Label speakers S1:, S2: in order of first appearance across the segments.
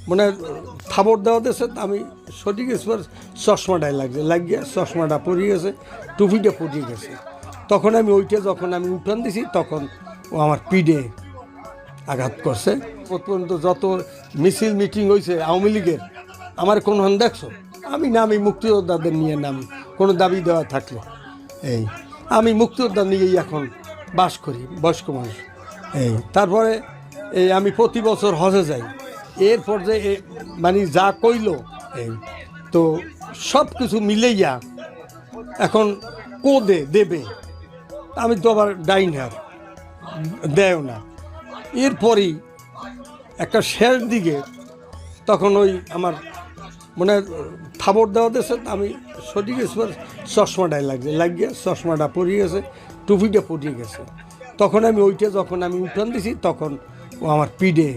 S1: মানে থাবর দেওয়া দিয়েছে, আমি সঠিক স্পর চশমাটাই লাগিয়ে চশমাটা পড়িয়ে গেছে, টুপিটা পড়িয়ে গেছে। তখন আমি ওইটা যখন আমি উঠান দিছি তখন ও আমার পিঠে আঘাত করছে। পর্যন্ত যত মিছিল মিটিং হয়েছে আওয়ামী লীগের, আমার কোনখান দেখছো? আমি মুক্তিযোদ্ধাদের নিয়ে নামি কোনো দাবি দেওয়া থাকলে। আমি মুক্তিযোদ্ধা নিয়েই এখন বাস করি, বয়স্ক মানুষ। তারপরে আমি প্রতি বছর হজে যাই। এরপর যে মানে যা কইল তো সব কিছু মিলেইয়া এখন দেবে, আমি তো আবার ডাইনার দেও না। এরপরই একটা শেষ দিকে তখন ওই আমার মানে থাবর দেওয়া দিয়েছে, আমি সঠিক চশমাটাই লাগিয়ে চশমাটা পড়িয়ে গেছে, টুপিটা পড়িয়ে গেছে। তখন আমি ওইটা যখন আমি উঠান দিছি তখন ও আমার পিঠে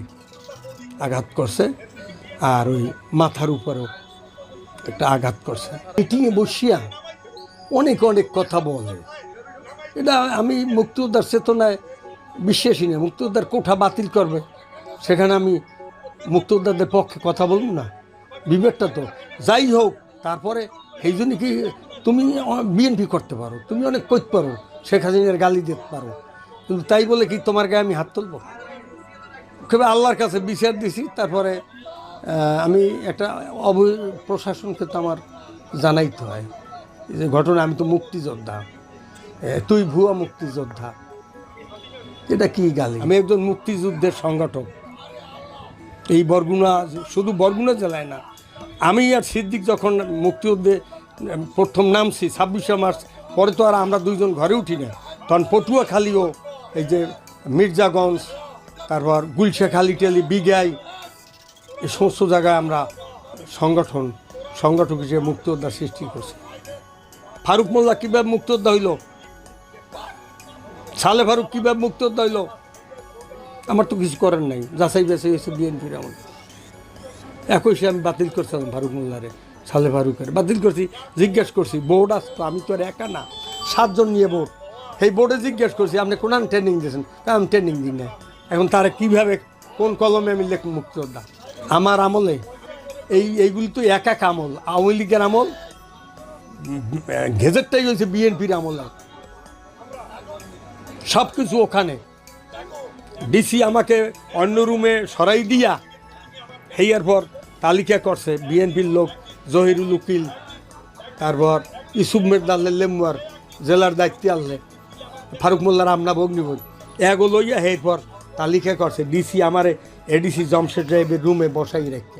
S1: আঘাত করছে, আর ওই মাথার উপরেও একটা আঘাত করছে। মিটিংয়ে বসিয়া অনেক কথা বলে, এটা আমি মুক্তিযোদ্ধার চেতনায় বিশ্বাসী না। মুক্তিযোদ্ধার কোঠা বাতিল করবে, সেখানে আমি মুক্তিযোদ্ধাদের পক্ষে কথা বলব না? বিবেকটা তো যাই হোক। তারপরে সেই জন্য কি তুমি বিএনপি করতে পারো, তুমি অনেক করতে পারো, শেখ হাসিনার গালি দিতে পারো, কিন্তু তাই বলে কি তোমার গায়ে আমি হাত তুলব? খুবই আল্লাহর কাছে বিচার দিছি। তারপরে আমি একটা প্রশাসনকে তো আমার জানাইতে হয় যে ঘটনা, আমি তো মুক্তিযোদ্ধা, তুই ভুয়া মুক্তিযোদ্ধা, এটা কি গালি? আমি একজন মুক্তিযুদ্ধের সংগঠক। এই বরগুনা, শুধু বরগুনা জেলায় না, আমি আর সিদ্দিক যখন মুক্তিযুদ্ধে প্রথম নামছি 26শে মার্চ, পরে তো আর আমরা দুইজন ঘরে উঠি না, তখন পটুয়াখালীও, এই যে মির্জাগঞ্জ, তারপর গুলশাখালী টেলি, বিগাই, এই সমস্ত জায়গায় আমরা সংগঠক হিসেবে মুক্তিযোদ্ধা সৃষ্টি করছি। ফারুক মোল্লা কীভাবে মুক্তিযোদ্ধা হইল, সালে ফারুক কীভাবে মুক্তিযোদ্ধা হইল, আমার তো কিছু করার নাই। যাচাই বাছাই হয়েছে বিএনপির আমার। একই আমি বাতিল করছিলাম ফারুক মোল্লারে, সালে ফারুকের বাতিল করছি। জিজ্ঞেস করছি, বোর্ড আসতো, আমি তো আর একা না, 7 জন নিয়ে বোর্ড। সেই বোর্ডে জিজ্ঞেস করছি আপনি কোন ট্রেনিং দিয়েছেন, আমি ট্রেনিং দিই না। এখন তারা কীভাবে কোন কলমে আমি লেখ মুক্তিযোদ্ধা? আমার আমলে এইগুলি তো এক আমল, আওয়ামী লীগের আমল, গেজেটটাই হয়েছে বিএনপির আমলে, সব কিছু ওখানে। ডিসি আমাকে অন্য রুমে সরাই দিয়া হেয়ার পর তালিকা করছে বিএনপির লোক, জহিরুল উকিল, তারপর ইসুফ মেদাল্লে লেমুয়ার জেলার দায়িত্বে আনলে, ফারুক মোল্লার আমনা বগ্নিভোজ এগো লইয়া হের পর তালিকা করছে। ডিসি আমারে এডিসি জমশেদ সাহেবের রুমে বসাই রেখে